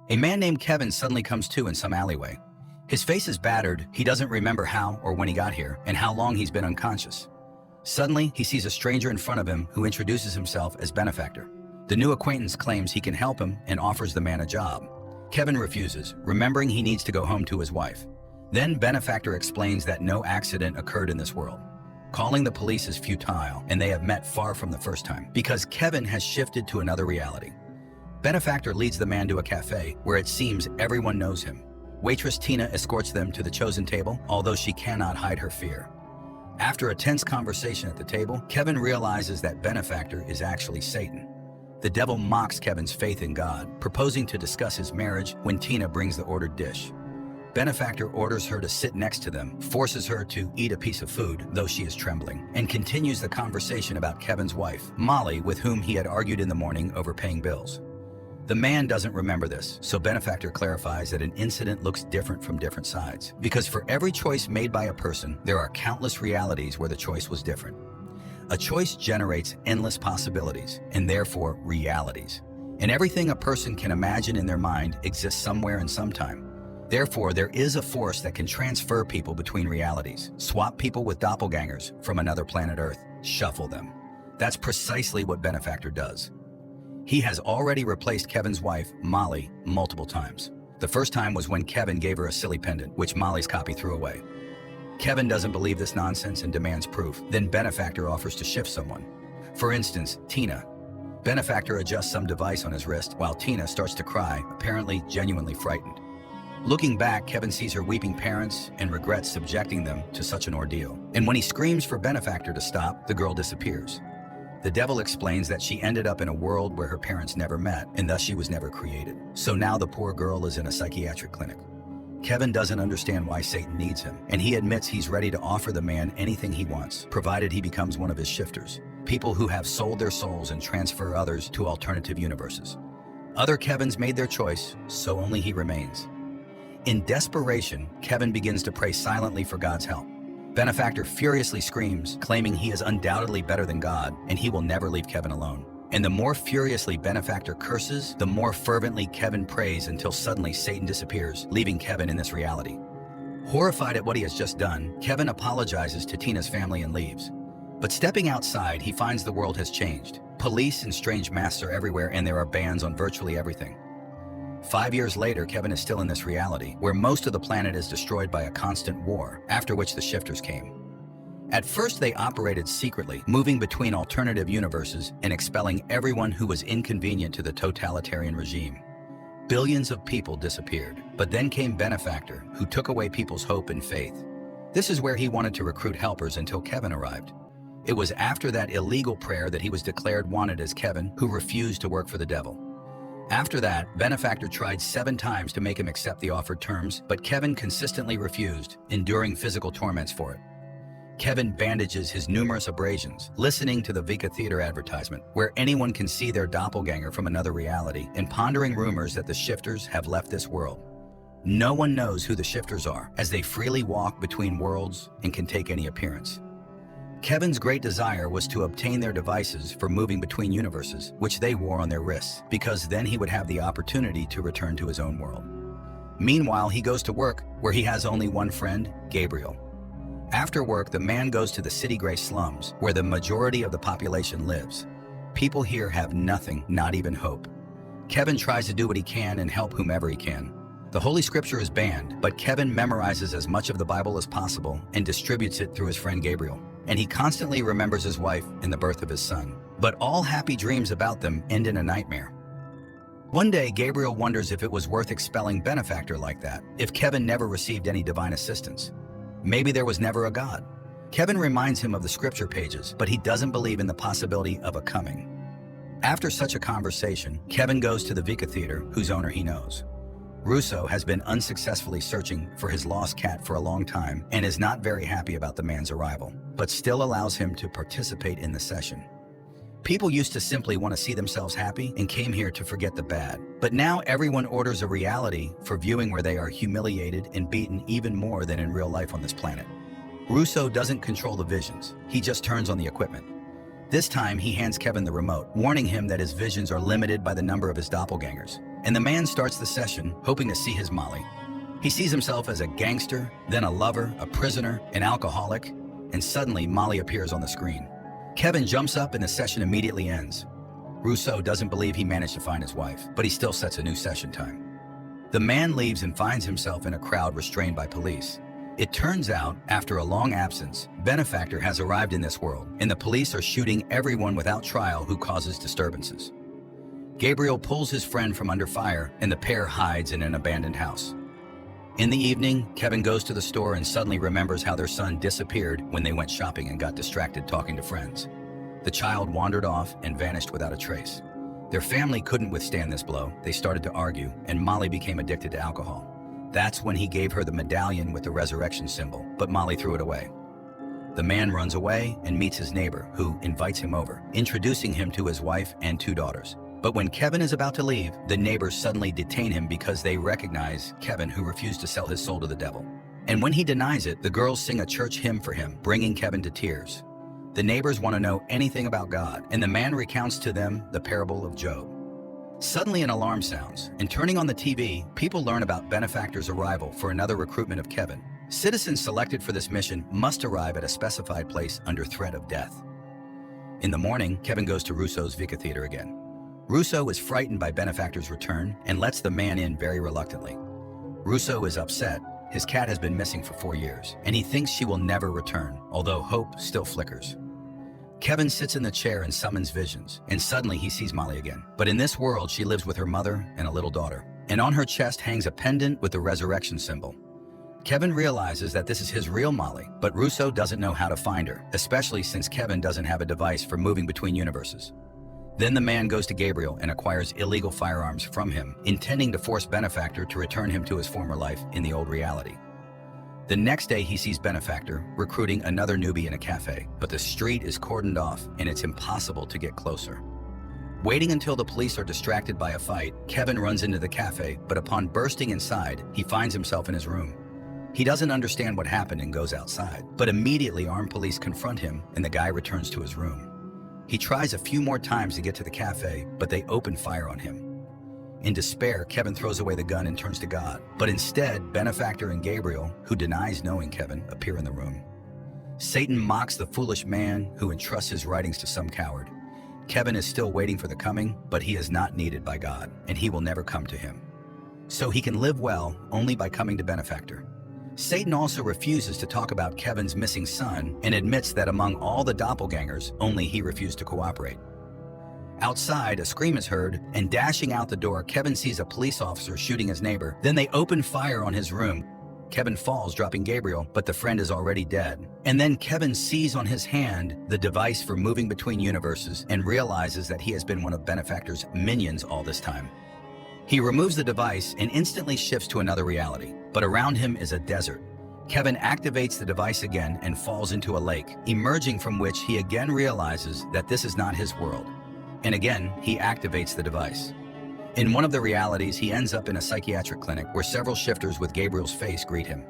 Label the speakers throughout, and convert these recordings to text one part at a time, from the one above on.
Speaker 1: A man named Kevin suddenly comes to in some alleyway. His face is battered, he doesn't remember how or when he got here, and how long he's been unconscious. Suddenly, he sees a stranger in front of him who introduces himself as Benefactor. The new acquaintance claims he can help him and offers the man a job. Kevin refuses, remembering he needs to go home to his wife. Then Benefactor explains that no accident occurred in this world. Calling the police is futile, and they have met far from the first time, because Kevin has shifted to another reality. Benefactor leads the man to a cafe, where it seems everyone knows him. Waitress Tina escorts them to the chosen table, although she cannot hide her fear. After a tense conversation at the table, Kevin realizes that Benefactor is actually Satan. The devil mocks Kevin's faith in God, proposing to discuss his marriage when Tina brings the ordered dish. Benefactor orders her to sit next to them, forces her to eat a piece of food, though she is trembling, and continues the conversation about Kevin's wife, Molly, with whom he had argued in the morning over paying bills. The man doesn't remember this, so Benefactor clarifies that an incident looks different from different sides. Because for every choice made by a person, there are countless realities where the choice was different. A choice generates endless possibilities, and therefore realities. And everything a person can imagine in their mind exists somewhere and sometime. Therefore, there is a force that can transfer people between realities, swap people with doppelgangers from another planet Earth, shuffle them. That's precisely what Benefactor does. He has already replaced Kevin's wife, Molly, multiple times. The first time was when Kevin gave her a silly pendant, which Molly's copy threw away. Kevin doesn't believe this nonsense and demands proof. Then Benefactor offers to shift someone. For instance, Tina. Benefactor adjusts some device on his wrist while Tina starts to cry, apparently genuinely frightened. Looking back, Kevin sees her weeping parents and regrets subjecting them to such an ordeal. And when he screams for Benefactor to stop, the girl disappears. The devil explains that she ended up in a world where her parents never met, and thus she was never created. So now the poor girl is in a psychiatric clinic. Kevin doesn't understand why Satan needs him, and he admits he's ready to offer the man anything he wants, provided he becomes one of his shifters, people who have sold their souls and transfer others to alternative universes. Other Kevins made their choice, so only he remains. In desperation, Kevin begins to pray silently for God's help. Benefactor furiously screams, claiming he is undoubtedly better than God, and he will never leave Kevin alone. And the more furiously Benefactor curses, the more fervently Kevin prays until suddenly Satan disappears, leaving Kevin in this reality. Horrified at what he has just done, Kevin apologizes to Tina's family and leaves. But stepping outside, he finds the world has changed. Police and strange masks are everywhere, and there are bans on virtually everything. 5 years later, Kevin is still in this reality, where most of the planet is destroyed by a constant war, after which the shifters came. At first, they operated secretly, moving between alternative universes and expelling everyone who was inconvenient to the totalitarian regime. Billions of people disappeared, but then came Benefactor, who took away people's hope and faith. This is where he wanted to recruit helpers until Kevin arrived. It was after that illegal prayer that he was declared wanted as Kevin, who refused to work for the devil. After that, Benefactor tried 7 times to make him accept the offered terms, but Kevin consistently refused, enduring physical torments for it. Kevin bandages his numerous abrasions, listening to the Vika Theater advertisement, where anyone can see their doppelganger from another reality, and pondering rumors that the shifters have left this world. No one knows who the shifters are, as they freely walk between worlds and can take any appearance. Kevin's great desire was to obtain their devices for moving between universes, which they wore on their wrists, because then he would have the opportunity to return to his own world. Meanwhile, he goes to work, where he has only one friend, Gabriel. After work, the man goes to the city gray slums, where the majority of the population lives. People here have nothing, not even hope. Kevin tries to do what he can and help whomever he can. The Holy Scripture is banned, but Kevin memorizes as much of the Bible as possible and distributes it through his friend Gabriel. And he constantly remembers his wife and the birth of his son. But all happy dreams about them end in a nightmare. One day, Gabriel wonders if it was worth expelling Benefactor like that, if Kevin never received any divine assistance. Maybe there was never a God. Kevin reminds him of the scripture pages, but he doesn't believe in the possibility of a coming. After such a conversation, Kevin goes to the Vika Theater, whose owner he knows. Russo has been unsuccessfully searching for his lost cat for a long time and is not very happy about the man's arrival, but still allows him to participate in the session. People used to simply want to see themselves happy and came here to forget the bad. But now everyone orders a reality for viewing where they are humiliated and beaten even more than in real life on this planet. Russo doesn't control the visions, he just turns on the equipment. This time he hands Kevin the remote, warning him that his visions are limited by the number of his doppelgangers. and the man starts the session hoping to see his Molly. He sees himself as a gangster, then a lover, a prisoner, an alcoholic, and suddenly Molly appears on the screen. Kevin jumps up and the session immediately ends. Rousseau doesn't believe he managed to find his wife, but he still sets a new session time. The man leaves and finds himself in a crowd restrained by police. It turns out, after a long absence, Benefactor has arrived in this world, and the police are shooting everyone without trial who causes disturbances. Gabriel pulls his friend from under fire, and the pair hides in an abandoned house. In the evening, Kevin goes to the store and suddenly remembers how their son disappeared when they went shopping and got distracted talking to friends. The child wandered off and vanished without a trace. Their family couldn't withstand this blow. They started to argue, and Molly became addicted to alcohol. That's when he gave her the medallion with the resurrection symbol, but Molly threw it away. The man runs away and meets his neighbor, who invites him over, introducing him to his wife and 2 daughters. But when Kevin is about to leave, the neighbors suddenly detain him because they recognize Kevin, who refused to sell his soul to the devil. And when he denies it, the girls sing a church hymn for him, bringing Kevin to tears. The neighbors want to know anything about God, and the man recounts to them the parable of Job. Suddenly an alarm sounds, and turning on the TV, people learn about Benefactor's arrival for another recruitment of Kevin. Citizens selected for this mission must arrive at a specified place under threat of death. In the morning, Kevin goes to Rousseau's Vika Theater again. Rousseau is frightened by Benefactor's return and lets the man in very reluctantly. Rousseau is upset. His cat has been missing for 4 years, and he thinks she will never return, although hope still flickers. Kevin sits in the chair and summons visions, and suddenly he sees Molly again. But in this world, she lives with her mother and a little daughter, and on her chest hangs a pendant with the resurrection symbol. Kevin realizes that this is his real Molly, but Rousseau doesn't know how to find her, especially since Kevin doesn't have a device for moving between universes. Then the man goes to Gabriel and acquires illegal firearms from him, intending to force Benefactor to return him to his former life in the old reality. The next day he sees Benefactor recruiting another newbie in a cafe, but the street is cordoned off and it's impossible to get closer. Waiting until the police are distracted by a fight, Kevin runs into the cafe, but upon bursting inside, he finds himself in his room. He doesn't understand what happened and goes outside, but immediately armed police confront him and the guy returns to his room. He tries a few more times to get to the cafe, but they open fire on him. In despair, Kevin throws away the gun and turns to God, but instead, Benefactor and Gabriel, who denies knowing Kevin, appear in the room. Satan mocks the foolish man who entrusts his writings to some coward. Kevin is still waiting for the coming, but he is not needed by God, and he will never come to him. So he can live well only by coming to Benefactor. Satan also refuses to talk about Kevin's missing son and admits that among all the doppelgangers, only he refused to cooperate. Outside, a scream is heard, and dashing out the door, Kevin sees a police officer shooting his neighbor. Then they open fire on his room. Kevin falls, dropping Gabriel, but the friend is already dead. And then Kevin sees on his hand the device for moving between universes and realizes that he has been one of Benefactor's minions all this time. He removes the device and instantly shifts to another reality, but around him is a desert. Kevin activates the device again and falls into a lake, emerging from which he again realizes that this is not his world. And again, he activates the device. In one of the realities, he ends up in a psychiatric clinic where several shifters with Gabriel's face greet him.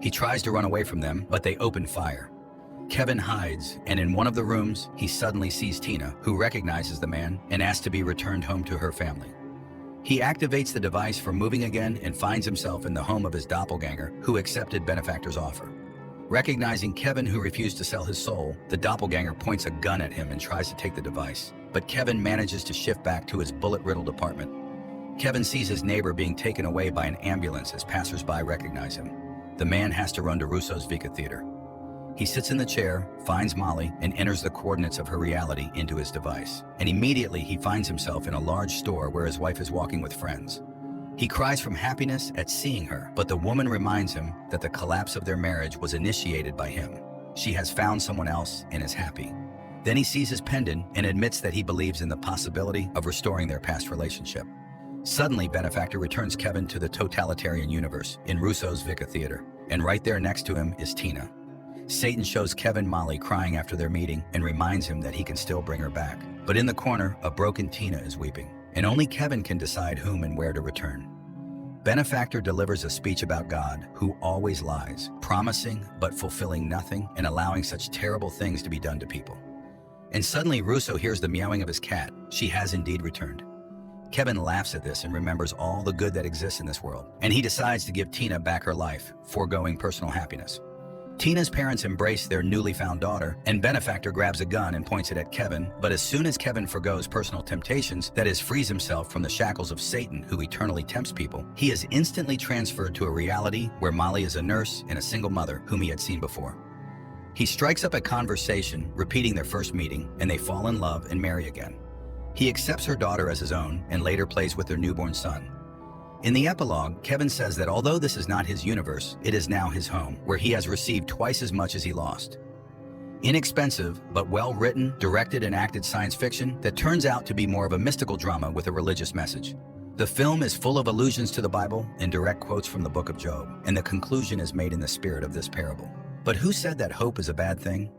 Speaker 1: He tries to run away from them, but they open fire. Kevin hides, and in one of the rooms, he suddenly sees Tina, who recognizes the man and asks to be returned home to her family. He activates the device for moving again and finds himself in the home of his doppelganger, who accepted Benefactor's offer. Recognizing Kevin, who refused to sell his soul, the doppelganger points a gun at him and tries to take the device. But Kevin manages to shift back to his bullet-riddled apartment. Kevin sees his neighbor being taken away by an ambulance as passersby recognize him. The man has to run to Rousseau's Vika Theater. He sits in the chair, finds Molly, and enters the coordinates of her reality into his device. And immediately he finds himself in a large store where his wife is walking with friends. He cries from happiness at seeing her, but the woman reminds him that the collapse of their marriage was initiated by him. She has found someone else and is happy. Then he sees his pendant and admits that he believes in the possibility of restoring their past relationship. Suddenly, Benefactor returns Kevin to the totalitarian universe in Rousseau's Vika Theater, and right there next to him is Tina. Satan shows Kevin Molly crying after their meeting and reminds him that he can still bring her back. But in the corner, a broken Tina is weeping, and only Kevin can decide whom and where to return. Benefactor delivers a speech about God, who always lies, promising but fulfilling nothing and allowing such terrible things to be done to people. And suddenly Rousseau hears the meowing of his cat. She has indeed returned. Kevin laughs at this and remembers all the good that exists in this world, and he decides to give Tina back her life, foregoing personal happiness. Tina's parents embrace their newly found daughter, and Benefactor grabs a gun and points it at Kevin, but as soon as Kevin forgoes personal temptations, that is, frees himself from the shackles of Satan who eternally tempts people, he is instantly transferred to a reality where Molly is a nurse and a single mother whom he had seen before. He strikes up a conversation, repeating their first meeting, and they fall in love and marry again. He accepts her daughter as his own and later plays with their newborn son. In the epilogue, Kevin says that although this is not his universe, it is now his home, where he has received twice as much as he lost. Inexpensive, but well-written, directed and acted science fiction that turns out to be more of a mystical drama with a religious message. The film is full of allusions to the Bible and direct quotes from the Book of Job, and the conclusion is made in the spirit of this parable. But who said that hope is a bad thing?